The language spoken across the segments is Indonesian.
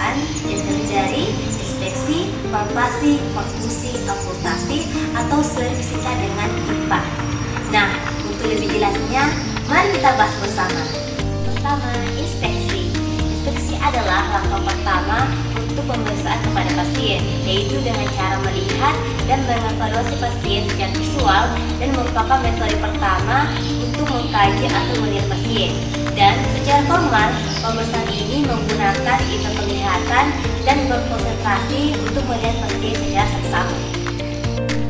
pemeriksaan yang terdiri dari inspeksi, palpasi, perkusi, okultasi, atau sering disingkat dengan IPA. Nah, untuk lebih jelasnya, mari kita bahas bersama. Pertama, inspeksi. Inspeksi adalah langkah pertama untuk pemeriksaan kepada pasien, yaitu dengan cara melihat dan mengevaluasi pasien secara visual dan merupakan metode pertama untuk mengkaji atau melihat pasien. Dan secara formal, pemeriksaan ini menggunakan indera penglihatan dan berkonsentrasi untuk melihat pasien secara seksama.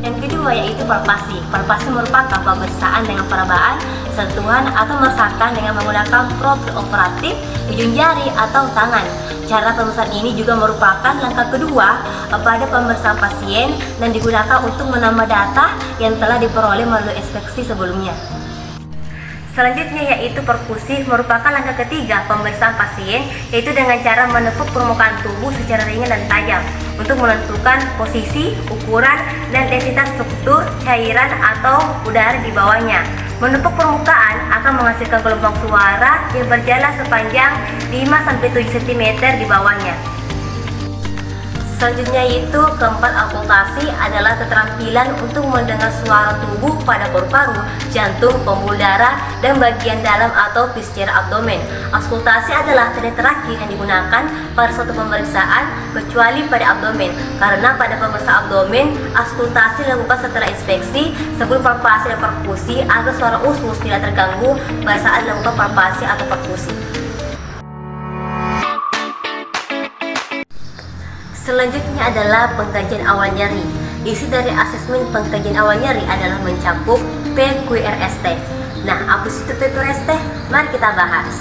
Yang kedua yaitu palpasi. Palpasi merupakan pemeriksaan dengan perabaan, sentuhan, atau merasakan dengan menggunakan prob operatif, ujung jari, atau tangan. Cara pemeriksaan ini juga merupakan langkah kedua pada pemeriksaan pasien dan digunakan untuk menambah data yang telah diperoleh melalui inspeksi sebelumnya. Selanjutnya yaitu perkusi, merupakan langkah ketiga pemeriksaan pasien, yaitu dengan cara menepuk permukaan tubuh secara ringan dan tajam untuk menentukan posisi, ukuran, dan densitas struktur cairan atau udara di bawahnya. Menepuk permukaan akan menghasilkan gelombang suara yang berjalan sepanjang 5-7 cm di bawahnya. Selanjutnya yaitu keempat, okultasi adalah keterampilan untuk mendengar suara tubuh pada paru-paru, jantung, pembuluh darah, dan bagian dalam atau viscera abdomen. Auskultasi adalah teknik terakhir yang digunakan pada suatu pemeriksaan kecuali pada abdomen, karena pada pemeriksaan abdomen, auskultasi dilakukan setelah inspeksi sebelum palpasi dan perkusi agar suara usus tidak terganggu pada saat dilakukan palpasi atau perkusi. Selanjutnya adalah pengkajian awal nyeri. Isi dari asesmen pengkajian awal nyeri adalah mencakup PQRST. Nah, apa itu PQRST? Mari kita bahas.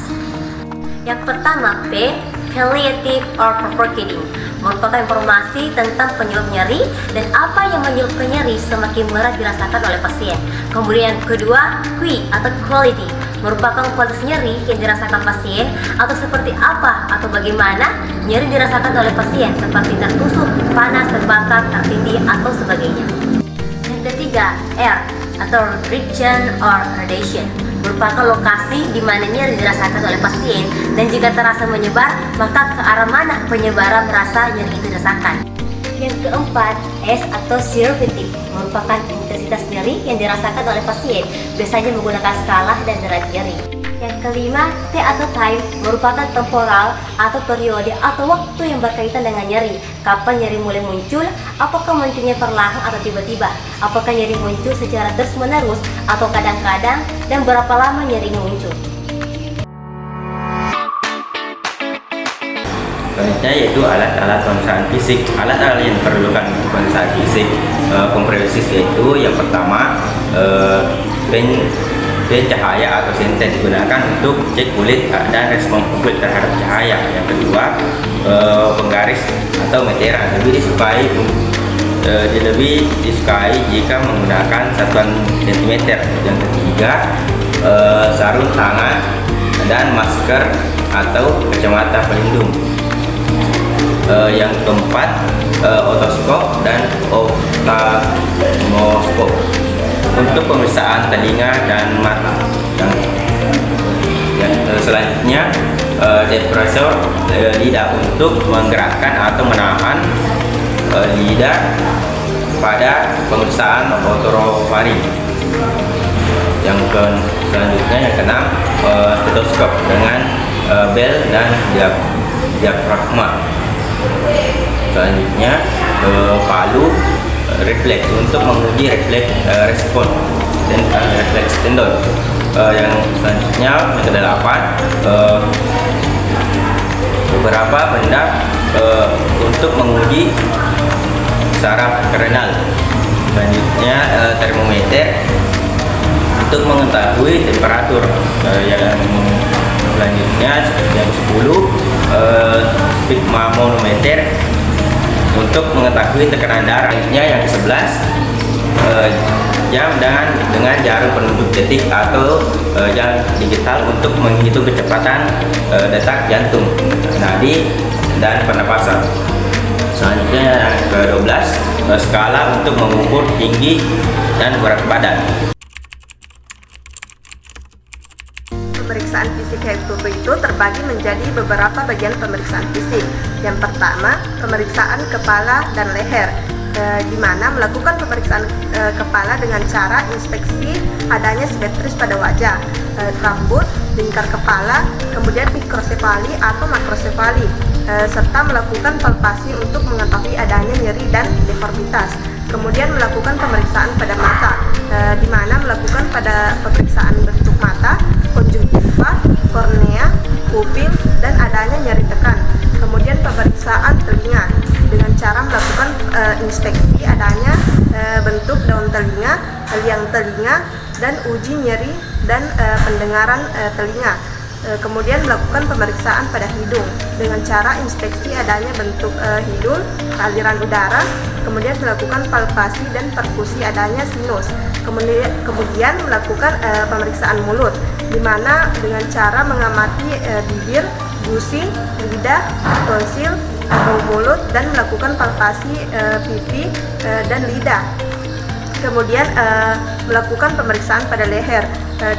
Yang pertama, P, palliative or provocating, merupakan informasi tentang penyebab nyeri dan apa yang menyebabkan nyeri semakin berat dirasakan oleh pasien. Kemudian kedua, Q atau quality, merupakan kualitas nyeri yang dirasakan pasien atau seperti apa atau bagaimana nyeri dirasakan oleh pasien, seperti tertusuk, panas, terbakar, tertindih, atau sebagainya. Yang ketiga, R atau region or radiation, merupakan lokasi di mana nyeri dirasakan oleh pasien dan jika terasa menyebar, maka ke arah mana penyebaran rasa nyeri itu dirasakan. Yang keempat, S atau severity, merupakan intensitas nyeri yang dirasakan oleh pasien, biasanya menggunakan skala dan derajat nyeri. Yang kelima, T atau time, merupakan temporal atau periode atau waktu yang berkaitan dengan nyeri. Kapan nyeri mulai muncul? Apakah munculnya perlahan atau tiba-tiba? Apakah nyeri muncul secara terus-menerus atau kadang-kadang? Dan berapa lama nyerinya muncul? Selanjutnya yaitu alat-alat pemeriksaan fisik. Alat-alat yang diperlukan untuk pemeriksaan fisik komprehensis yaitu yang pertama pen cahaya atau senter digunakan untuk cek kulit dan respon kulit terhadap cahaya. Yang kedua, penggaris atau meteran lebih disukai jika menggunakan satuan sentimeter. Yang ketiga, sarung tangan dan masker atau kacamata pelindung. Yang keempat, otoskop dan oftalmoskop untuk pemeriksaan telinga dan mata. Selanjutnya, depressor lidah untuk menggerakkan atau menahan lidah pada pemeriksaan otorofaring. Selanjutnya yang keenam, stetoskop dengan bel dan diafragma. Selanjutnya, palu refleks untuk menguji refleks respon dan refleks tendon. Yang selanjutnya yang kedelapan, beberapa benda untuk menguji saraf renal. Selanjutnya termometer untuk mengetahui temperatur. Yang selanjutnya yang 10 sphygmomanometer untuk mengetahui tekanan darah. Yang ke-11 jam dengan jarum penunjuk detik atau jam digital untuk menghitung kecepatan detak jantung, nadi, dan pernapasan. Selanjutnya yang ke-12 skala untuk mengukur tinggi dan berat badan. Pemeriksaan fisik head to toe itu terbagi menjadi beberapa bagian pemeriksaan fisik. Yang pertama, pemeriksaan kepala dan leher, di mana melakukan pemeriksaan kepala dengan cara inspeksi adanya simetris pada wajah, rambut, lingkar kepala, kemudian mikrosefali atau makrosefali, serta melakukan palpasi untuk mengetahui adanya nyeri dan deformitas. Kemudian melakukan pemeriksaan pada mata, di mana melakukan pada pemeriksaan bentuk mata, konjungtiva, kornea, pupil, dan adanya nyeri tekan. Kemudian pemeriksaan telinga dengan cara melakukan inspeksi adanya bentuk daun telinga, liang telinga, dan uji nyeri dan pendengaran telinga. Kemudian melakukan pemeriksaan pada hidung dengan cara inspeksi adanya bentuk hidung, aliran udara, kemudian melakukan palpasi dan perkusi adanya sinus. Kemudian melakukan pemeriksaan mulut, di mana dengan cara mengamati bibir, gusi, lidah, tonsil, bau mulut, dan melakukan palpasi pipi dan lidah. Kemudian melakukan pemeriksaan pada leher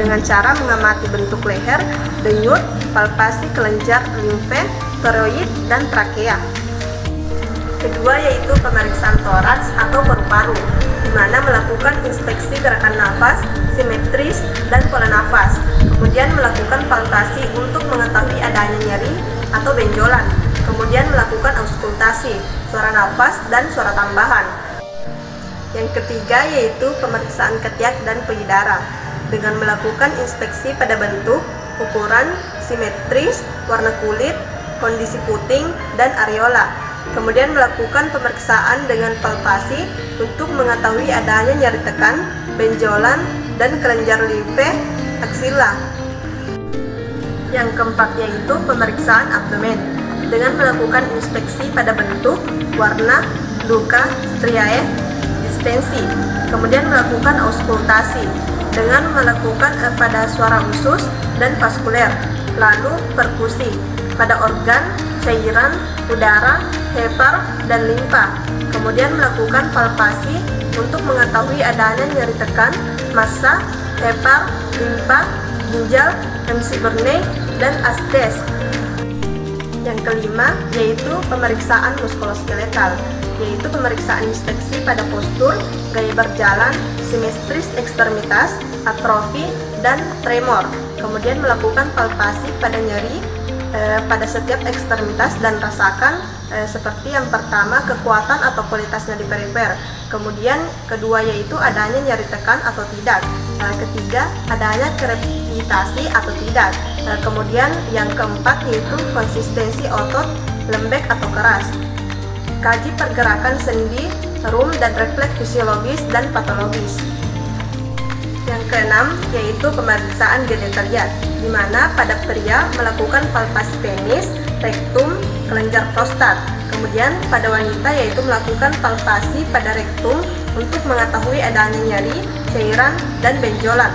dengan cara mengamati bentuk leher, denyut, palpasi kelenjar limfe, toroid, dan trakea. Kedua yaitu pemeriksaan toraks atau paru-paru, di mana melakukan inspeksi gerakan nafas, simetris, dan pola nafas. Kemudian melakukan palpasi untuk mengetahui adanya nyeri atau benjolan. Kemudian melakukan auskultasi, suara nafas, dan suara tambahan. Yang ketiga yaitu pemeriksaan ketiak dan payudara, dengan melakukan inspeksi pada bentuk, ukuran, simetris, warna kulit, kondisi puting, dan areola. Kemudian melakukan pemeriksaan dengan palpasi untuk mengetahui adanya nyeri tekan, benjolan, dan kelenjar limfe aksila. Yang keempat yaitu pemeriksaan abdomen, dengan melakukan inspeksi pada bentuk, warna, luka, striae, distensi. Kemudian melakukan auskultasi dengan melakukan pada suara usus dan vaskuler, lalu perkusi pada organ, cairan, udara, hepar, dan limpa. Kemudian melakukan palpasi untuk mengetahui adanya nyeri tekan, massa, hepar, limpa, ginjal, MC Burney, dan astes. Yang kelima yaitu pemeriksaan muskuloskeletal, yaitu pemeriksaan inspeksi pada postur, gaya berjalan, simetris ekstremitas, atrofi, dan tremor. Kemudian melakukan palpasi pada nyeri pada setiap ekstremitas dan rasakan seperti yang pertama kekuatan atau kualitasnya di perifer. Kemudian kedua yaitu adanya nyeri tekan atau tidak. Ketiga adanya krepitasi atau tidak. Kemudian yang keempat yaitu konsistensi otot lembek atau keras. Kaji pergerakan sendi, rum, dan refleks fisiologis dan patologis. Yang keenam yaitu pemeriksaan genitalia, di mana pada pria melakukan palpasi penis, rektum, kelenjar prostat. Kemudian pada wanita yaitu melakukan palpasi pada rektum untuk mengetahui adanya nyeri, cairan, dan benjolan.